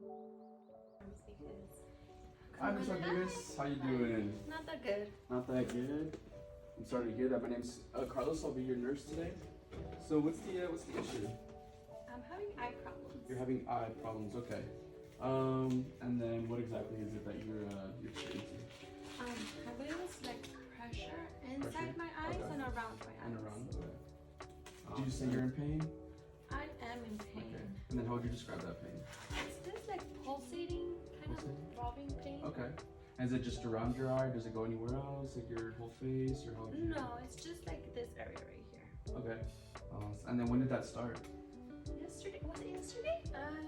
Because Hi, Miss Rodriguez. How you doing? not that good. Not that good. I'm sorry to hear that. My name's Carlos. I'll be your nurse today. So what's the issue? I'm having eye problems. You're having eye problems. Okay. And then what exactly is it that you're experiencing? Having this like pressure inside my eyes Okay. and around my eyes. And around. Okay. Did you say you're in pain? I am in pain. Okay. And then how would you describe that pain? It's this like pulsating, kind Pulsating? of throbbing pain. Okay. And is it just around your eye? Does it go anywhere else? Like your whole face or how? Would you... No, it's just like this area right here. Okay. And then when did that start? Yesterday, was it yesterday?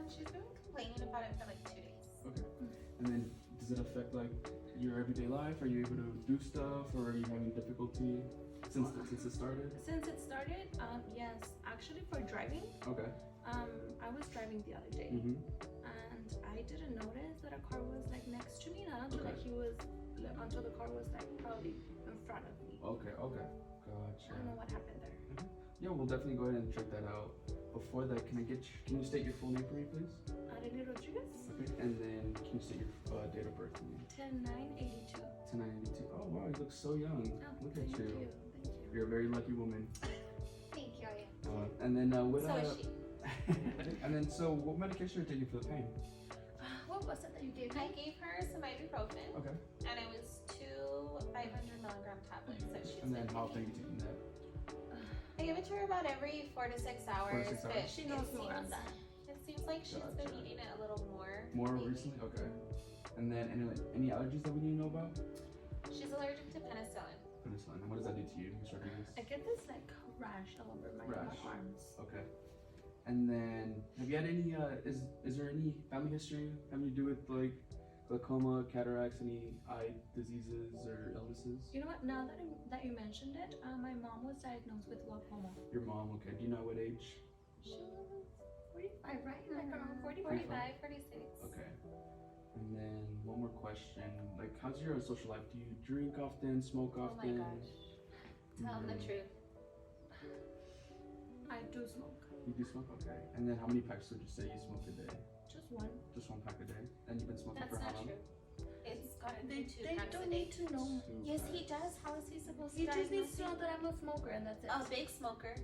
She's been complaining about it for like 2 days. Okay. And then does it affect like your everyday life? Are you able to do stuff, or are you having difficulty since it started? Since it started, yes. Actually, for driving, Okay. I was driving the other day, Mhm. and I didn't notice that a car was like next to me. Not until Okay. until the car was like probably in front of me. Okay. Okay. I Gotcha. don't know what happened there. Yeah, we'll definitely go ahead and check that out. Before that, can you state your full name for me, please? Adelie Rodriguez, Okay. And then can you state your date of birth for me? 10-9-82. 1092. Oh wow, you look so young. Oh, Look thank at you. you. Thank you. You're a very lucky woman. Thank you, I am. And then what? So is she. And then what medication are you taking for the pain? What was it that you gave I me? gave her some ibuprofen, Okay. and it was 2 500-milligram tablets that she's And then been how often are taking. you taking that? I give it to her about every 4 to 6 hours, 6 but hours? She knows more on that. It seems like she's been Gotcha. eating it a little more. More lately. recently? Okay. And then any allergies that we need to know about? She's allergic to penicillin. Penicillin. And what does that do to you, Ms. Rodriguez? I get this like rash all over my Rash. arms. Okay. And then, have you had any, is there any family history having to do with like glaucoma, cataracts, any eye diseases or illnesses? You know what? Now that you mentioned it, my mom was diagnosed with glaucoma. Your mom, okay. Do you know what age? She was 45, right? Like around 40, 45, 46. Okay. And then one more question. Like, how's your social life? Do you drink often, smoke Oh my often? gosh. Tell them the Mhm. truth. I do smoke. You do smoke? Okay. And then how many packs would you say you smoke a day? Just one. Just one pack a day? And you've been smoking That's for how not long? true. It's gotta They be 2 packs a don't day. need to know. Two Yes, packs. he does. How is he supposed to He just needs diagnose to know you? that I'm a smoker and that's it. A big smoker.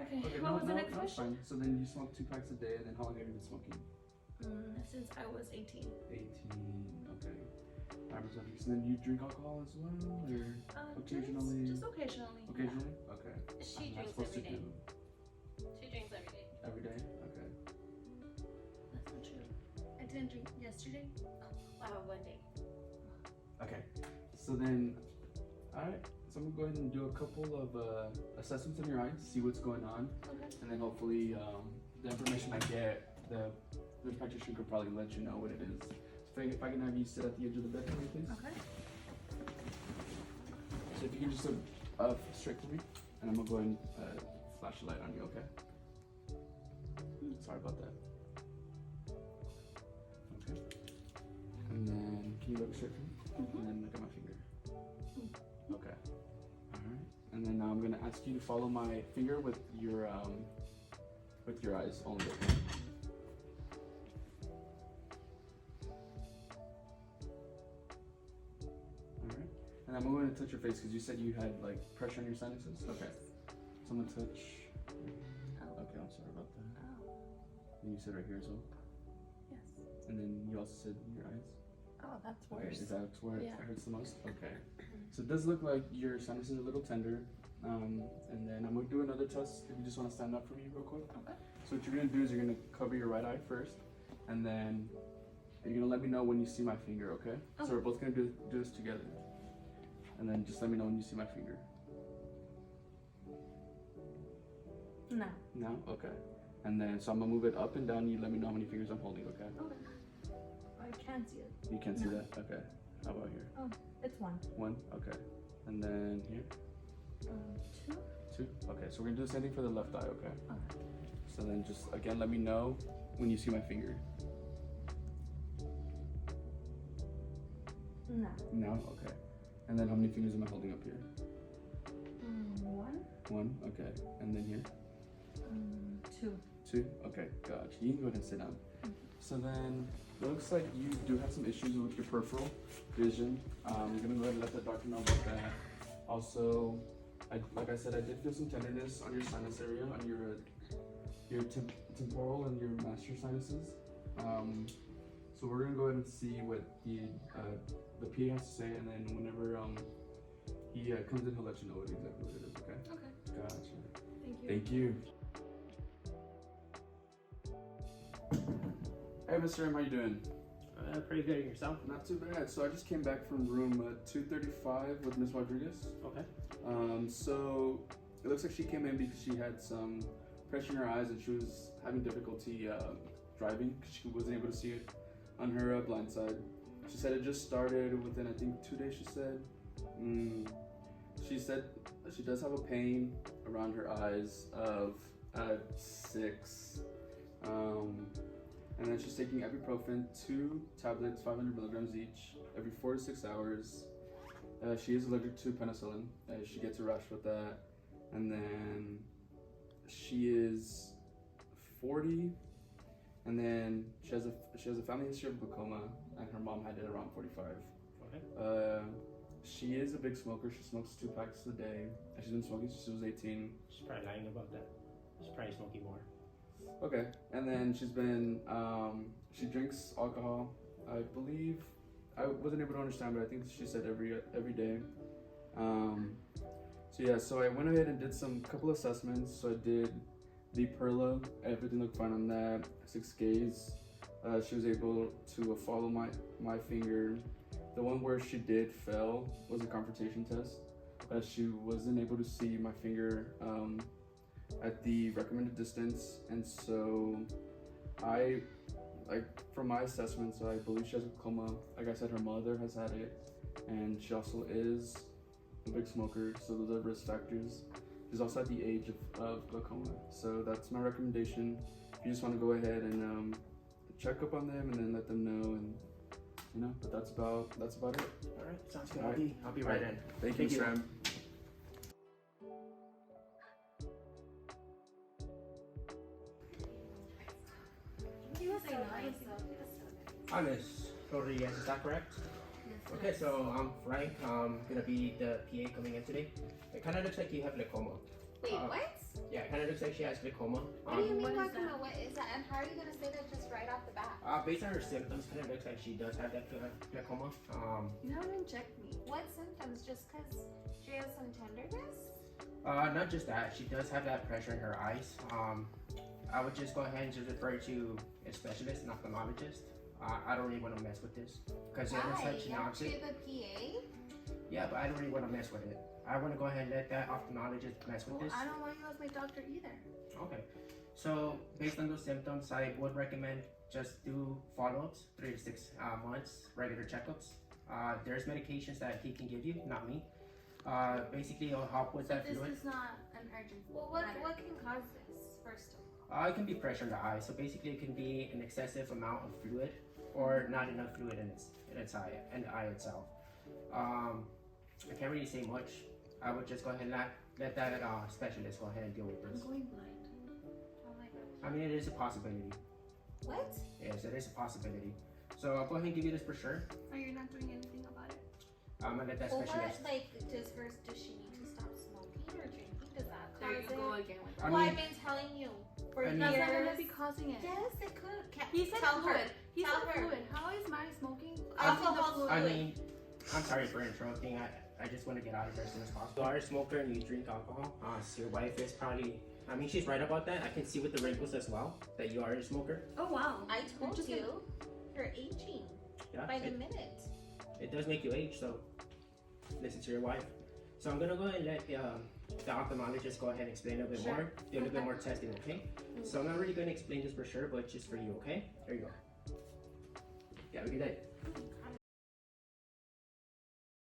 Okay. Okay, What was the next it's question? fine. So then you smoke 2 packs a day, and then how long have you been smoking? Since I was 18. 18. Okay. Alright, so then you drink alcohol as well, or occasionally? Just occasionally. Occasionally? Okay. She I'm not drinks supposed every to day. do She drinks every day. every day. Okay. That's not true. I didn't drink yesterday. Wow, one day. Okay. So then, all right. So I'm gonna go ahead and do a couple of assessments in your eyes, see what's going on, Okay. and then hopefully the information I get, the practitioner could probably let you know what it is. So if I can have you sit at the edge of the bed for me, please. Okay. So if you can just look straight for me, and I'm gonna go ahead and flash a light on you, okay? Sorry about that. Okay. And then can you look straight for me? And then look at my finger. Okay. Alright. And then now I'm gonna ask you to follow my finger with your eyes only. Alright. And I'm going to touch your face because you said you had like pressure on your sinuses. Okay. So I'm gonna touch. Oh. Okay, I'm sorry about that. Oh. And you said right here as well. Yes. And then you also said your eyes. Oh, that's Okay, worse. is that where it Yeah. hurts the most? Okay. So it does look like your sinus is a little tender. And then I'm gonna do another test if you just wanna stand up for me real quick. Okay. So what you're gonna do is you're gonna cover your right eye first, and then you're gonna let me know when you see my finger, okay? So Okay. we're both gonna do this together. And then just let me know when you see my finger. No. Now? Okay. And then, so I'm gonna move it up and down, you let me know how many fingers I'm holding, okay? Okay. I can't see it. You can't see No. that? Okay. How about here? It's one. 1? Okay. And then here? 2. 2? Okay, so we're gonna do the same thing for the left eye, okay? Okay. So then just, again, let me know when you see my finger. No. No? Okay. And then how many fingers am I holding up here? 1. 1? Okay. And then here? 2. 2? Okay, gotcha. You can go ahead and sit down. So then, it looks like you do have some issues with your peripheral vision. I'm gonna go ahead and let the doctor know about that. Also, like I said, I did feel some tenderness on your sinus area, on your temporal and your master sinuses. So we're gonna go ahead and see what the PA has to say, and then whenever he comes in, he'll let you know exactly what it is. Okay. Okay. Gotcha. Thank you. Thank you. Hey, Mr. M, how you doing? Pretty good. Yourself? Not too bad. So I just came back from room 235 with Miss Rodriguez. Okay. So it looks like she came in because she had some pressure in her eyes and she was having difficulty driving because she wasn't able to see it on her blind side. She said it just started within, I think, 2 days, she said. She said she does have a pain around her eyes of 6. And then she's taking ibuprofen, 2 tablets, 500 milligrams each, every 4 to 6 hours. She is allergic to penicillin. She gets a rash with that. And then she is 40. And then she has a family history of glaucoma, and her mom had it around 45. Okay. She is a big smoker. She smokes 2 packs a day. She's been smoking since she was 18. She's probably lying about that. She's probably smoking more. Okay, and then she's been, she drinks alcohol, I believe, I wasn't able to understand, but I think she said every day. So yeah, so I went ahead and did couple assessments. So I did the Perla, everything looked fine on that, 6 gaze. She was able to follow my finger. The one where she did fail was a confrontation test. She wasn't able to see my finger at the recommended distance, and so from my assessments, I believe she has glaucoma. Like I said, her mother has had it, and she also is a big smoker, so those are risk factors. She's also at the age of glaucoma, so that's my recommendation. If you just want to go ahead and check up on them and then let them know, and but that's about it. All right. Sounds good. All right. I'll be right in. Thank you, Mr. M. He was so nice. Hi, Miss Rodriguez. Is that correct? Okay, so I'm Frank. I'm gonna be the PA coming in today. It kind of looks like you have glaucoma. Wait, what? Yeah, it kind of looks like she has glaucoma. What do you mean, what is glaucoma? that? What is that? And how are you gonna say that just right off the bat? Based on her symptoms, kind of looks like she does have that glaucoma. You haven't checked me. What symptoms? Just because she has some tenderness? Not just that, she does have that pressure in her eyes. I would just go ahead and just refer to a specialist, an ophthalmologist. I don't really want to mess with this because it is Why? such an Aren't you option. the PA? Yeah, but I don't really want to mess with it. I want to go ahead and let that ophthalmologist mess with Well, this. I don't want you as my doctor either. Okay. So based on those symptoms, I would recommend just do follow-ups, 3 to 6 months, regular checkups. There's medications that he can give you, not me. Basically, it'll help with that This fluid. is not an urgent Well, matter. what can cause this, first of all? It can be pressure in the eye. So basically, it can be an excessive amount of fluid or not enough fluid in its eye, in the eye itself. I can't really say much. I would just go ahead and let that specialist go ahead and deal with I'm this. going blind. Oh my god. I mean, it is a possibility. What? Yes, it is a possibility. So I'll go ahead and give you this brochure. Are you not doing anything about it? I'm gonna let that Well, specialist. what, like, does she need to stop smoking or drinking? Does that There cause you go it? again with I that. Well, mean- I've been telling you for I mean- That's not years. gonna be causing it. Yes, it could. He said Tell fluid. her. He Tell said her. fluid. How is my smoking? Alcohol's I fluid. mean, I'm sorry for interrupting. I just want to get out of here as soon as possible. You are a smoker and you drink alcohol. So your wife is probably, I mean, she's right about that. I can see with the wrinkles as well that you are a smoker. Oh wow. I told just you, you're aging Yeah, by the minute. it does make you age, so listen to your wife. So I'm gonna go ahead and let the ophthalmologist go ahead and explain a bit Sure. more, do a little bit more testing, okay? So I'm not really gonna explain this for sure, but just for you, okay? There you go. Yeah, have a good day.